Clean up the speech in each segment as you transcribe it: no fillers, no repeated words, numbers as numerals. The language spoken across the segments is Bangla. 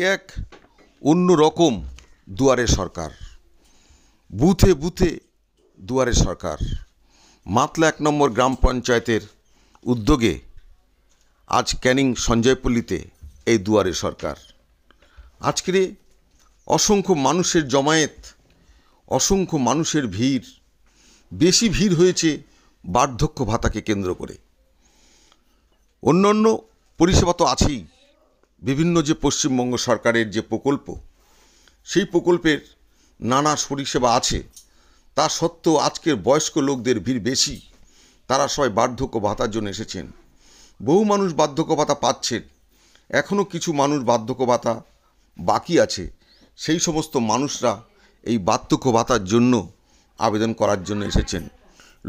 এক অন্য রকম দুয়ারে সরকার, বুথে বুথে দুয়ারে সরকার। মাতলা ১ নম্বর গ্রাম পঞ্চায়েতের উদ্যোগে আজ ক্যানিং সঞ্জয়পল্লীতে এই দুয়ারে সরকার। আজকের অসংখ্য মানুষের জমায়েত, অসংখ্য মানুষের ভিড়, বেশি ভিড় হয়েছে বার্ধক্য ভাতাকে কেন্দ্র করে। অন্যান্য পরিষেবা তো আছেই, বিভিন্ন যে পশ্চিমবঙ্গ সরকারের যে প্রকল্প, সেই প্রকল্পের নানা পরিষেবা আছে। তা সত্ত্বেও আজকের বয়স্ক লোকদের ভিড় বেশি, তারা সবাই বার্ধক্য ভাতার জন্য এসেছেন। বহু মানুষ বার্ধক্য ভাতা পাচ্ছেন, এখনও কিছু মানুষ বার্ধক্য ভাতা বাকি আছে। সেই সমস্ত মানুষরা এই বার্ধক্য ভাতার জন্য আবেদন করার জন্য এসেছেন।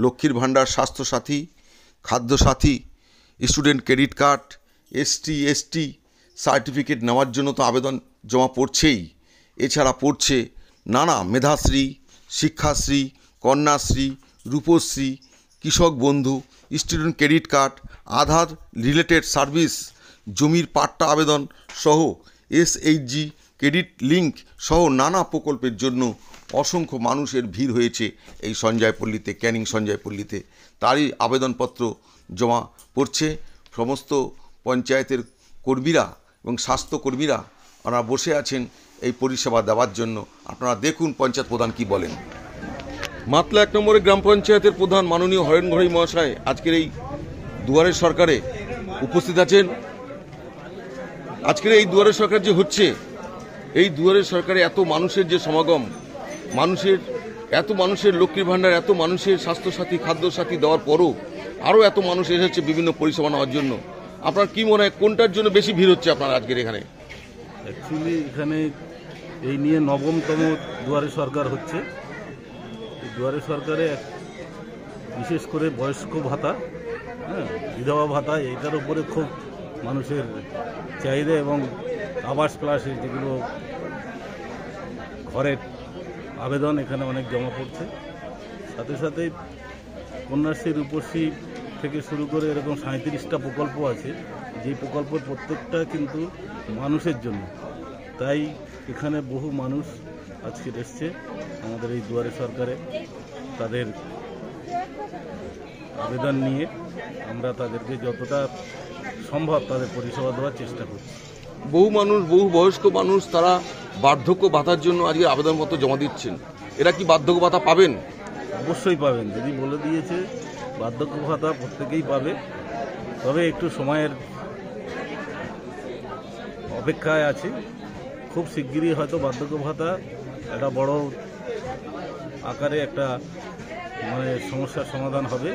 Lakshmir Bhandar, Swasthya Sathi, Khadya Sathi, student credit card, ST certificate নেওয়ার জন্য তো আবেদন জমা পড়ছেই। এছাড়া পড়ছে নানা মেধাশ্রী, শিক্ষাশ্রী, কন্যাশ্রী, রূপশ্রী, কৃষক বন্ধু, স্টুডেন্ট ক্রেডিট কার্ড, আধার রিলেটেড সার্ভিস, জমির পাট্টা আবেদন সহ এসএইচজি ক্রেডিট লিঙ্ক সহ নানা প্রকল্পের জন্য অসংখ্য মানুষের ভিড় হয়েছে এই সঞ্জয়পল্লীতে, ক্যানিং সঞ্জয়পল্লীতে। তারই আবেদনপত্র জমা পড়ছে। সমস্ত পঞ্চায়েতের কর্মীরা এবং স্বাস্থ্যকর্মীরা ওনারা বসে আছেন এই পরিষেবা দেওয়ার জন্য। আপনারা দেখুন পঞ্চায়েত প্রধান কি বলেন। মাতলা ১ নম্বরের গ্রাম পঞ্চায়েতের প্রধান মাননীয় হরেন ঘড়াই মহাশয় আজকের এই দুয়ারে সরকারে উপস্থিত আছেন। আজকের এই দুয়ারে সরকার যে হচ্ছে, এই দুয়ারে সরকারে এত মানুষের যে সমাগম, এত মানুষের লক্ষ্মীর ভাণ্ডার, এত মানুষের স্বাস্থ্যসাথী, খাদ্যসাথী দেওয়ার পরও আরও এত মানুষ এসেছে বিভিন্ন পরিষেবা নেওয়ার জন্য। আপনার কি মনে হয় কোনটার জন্য বেশি ভিড় হচ্ছে আপনার আজকের এখানে? অ্যাকচুয়ালি এখানে এই নিয়ে ৯তম দুয়ারে সরকার হচ্ছে। এই দুয়ারে সরকারে বিশেষ করে বয়স্ক ভাতা, বিধবা ভাতা, এটার উপরে খুব মানুষের চাহিদা এবং আবাস প্লাসে যেগুলো ঘরের আবেদন এখানে অনেক জমা পড়ছে। সাথে সাথে কন্যাশ্রী, রূপশ্রী থেকে শুরু করে এরকম ৩৭টা প্রকল্প আছে, যে প্রকল্পের প্রত্যেকটা কিন্তু মানুষের জন্য। তাই এখানে বহু মানুষ আজকে এসছে আমাদের এই দুয়ারে সরকারে তাদের আবেদন নিয়ে। আমরা তাদেরকে যতটা সম্ভব তাদের পরিষেবা দেওয়ার চেষ্টা করছি। বহু মানুষ, বহু বয়স্ক মানুষ তারা বার্ধক্য ভাতার জন্য আজকে আবেদনপত্র জমা দিচ্ছেন। এরা কি বার্ধক্য ভাতা পাবেন? অবশ্যই পাবেন, যদি বলে দিয়েছে বার্ধক্য ভাতা প্রত্যেকেই পাবে। তবে একটু সময়ের অপেক্ষায় আছে, খুব শিগগিরই হয়তো বার্ধক্য ভাতা একটা বড় আকারে একটা সমস্যার সমাধান হবে।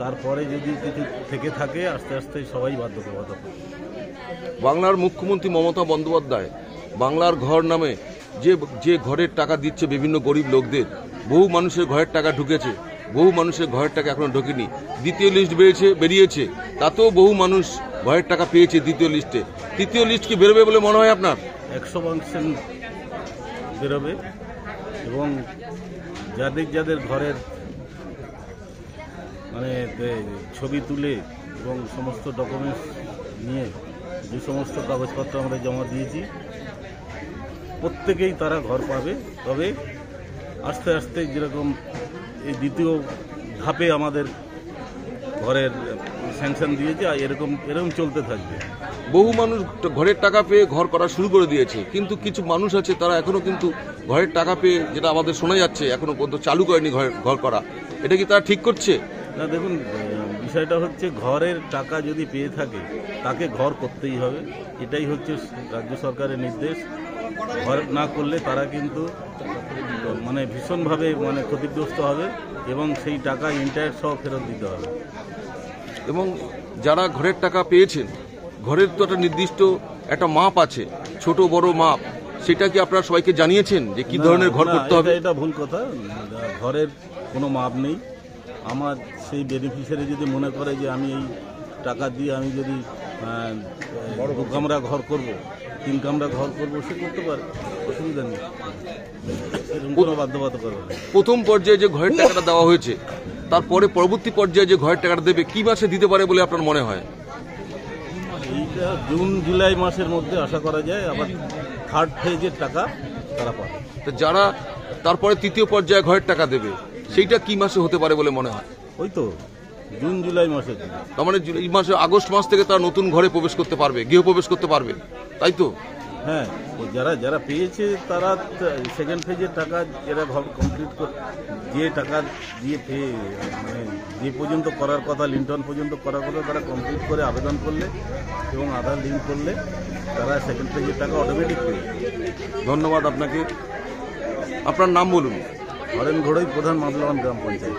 তারপরে যদি কিছু থেকে থাকে আস্তে আস্তে সবাই বার্ধক্য ভাতা পাবে। বাংলার মুখ্যমন্ত্রী মমতা বন্দ্যোপাধ্যায় বাংলার ঘর নামে যে ঘরের টাকা দিচ্ছে বিভিন্ন গরিব লোকদের, বহু মানুষের ঘরের টাকা ঢুকেছে, বহু মানুষের ঘরের টাকা এখনো ঢোকেনি। দ্বিতীয় লিস্ট বেরিয়েছে, তাতেও বহু মানুষ ঘরের টাকা পেয়েছে দ্বিতীয় লিস্টে। তৃতীয় লিস্ট কি বেরোবে বলে মনে হয় আপনার? ১০০% বেরোবে এবং যাদের ঘরের ছবি তুলে এবং সমস্ত ডকুমেন্টস নিয়ে যে সমস্ত কাগজপত্র আমরা জমা দিয়েছি, প্রত্যেকেই তারা ঘর পাবে। তবে আস্তে আস্তে যেরকম এই দ্বিতীয় ধাপে আমাদের ঘরের স্যাংশন দিয়েছে, এরকম চলতে থাকবে। বহু মানুষ ঘরের টাকা পেয়ে ঘর করা শুরু করে দিয়েছে, কিন্তু কিছু মানুষ আছে তারা এখনো কিন্তু ঘরের টাকা পেয়ে, যেটা আমাদের শোনা যাচ্ছে, এখনো পর্যন্ত চালু করেনি ঘর করা। এটা কি তারা ঠিক করছে? না, দেখুন, বিষয়টা হচ্ছে ঘরের টাকা যদি পেয়ে থাকে তাকে ঘর করতেই হবে। এটাই হচ্ছে রাজ্য সরকারের নির্দেশ। ঘর না করলে তারা কিন্তু ভীষণভাবে ক্ষতিগ্রস্ত হবে এবং সেই টাকা ইন্টারেস্ট সহ ফেরত দিতে হবে। এবং যারা ঘরের টাকা পেয়েছেন, ঘরের তো একটা নির্দিষ্ট একটা মাপ আছে, ছোট বড় মাপ, সেটা কি আপনারা সবাইকে জানিয়েছেন যে কি ধরনের ঘর করতে হবে? এটা ভুল কথা, ঘরের কোনো মাপ নেই। আমার সেই বেনিফিশিয়ারি যদি মনে করে যে আমি এই টাকা দিয়ে আমি যদি 2 কামরা ঘর করব, 3 কামরা ঘর করব, সে করতে পারে, অসুবিধা নেই, কোনো বাধ্যবাধকতা করবে না। প্রথম পর্যায়ে যে ঘরের টাকাটা দেওয়া হয়েছে, তারপরে পরবর্তী পর্যায়ে যে ঘরের টাকাটা দেবে, কি মাসে দিতে পারে বলে আপনার মনে হয়? এই জুন জুলাই মাসের মধ্যে আশা করা যায় আবার থার্ড ফেজের টাকা তারা পাবে। তো যারা তারপরে তৃতীয় পর্যায়ে ঘরের টাকা দেবে সেইটা কি মাসে হতে পারে বলে মনে হয়? ওই তো জুন জুলাই মাসের দিকে। তার মানে এই মাসে আগস্ট মাস থেকে তারা নতুন ঘরে প্রবেশ করতে পারবে, গৃহপ্রবেশ করতে পারবে, তাই তো? হ্যাঁ, যারা যারা পেয়েছে তারা সেকেন্ড ফেজের টাকা এরা ঘর কমপ্লিট যে টাকা দিয়ে মানে যে পর্যন্ত করার কথা, লিন্টন পর্যন্ত করার কথা, তারা কমপ্লিট করে আবেদন করলে এবং আধার লিঙ্ক করলে তারা সেকেন্ড ফেজের টাকা অটোমেটিক পেয়ে যাবে। ধন্যবাদ আপনাকে। আপনার নাম বলুন। হরেন ঘোড়ই, প্রধান মামলাবান গ্রাম পঞ্চায়েত।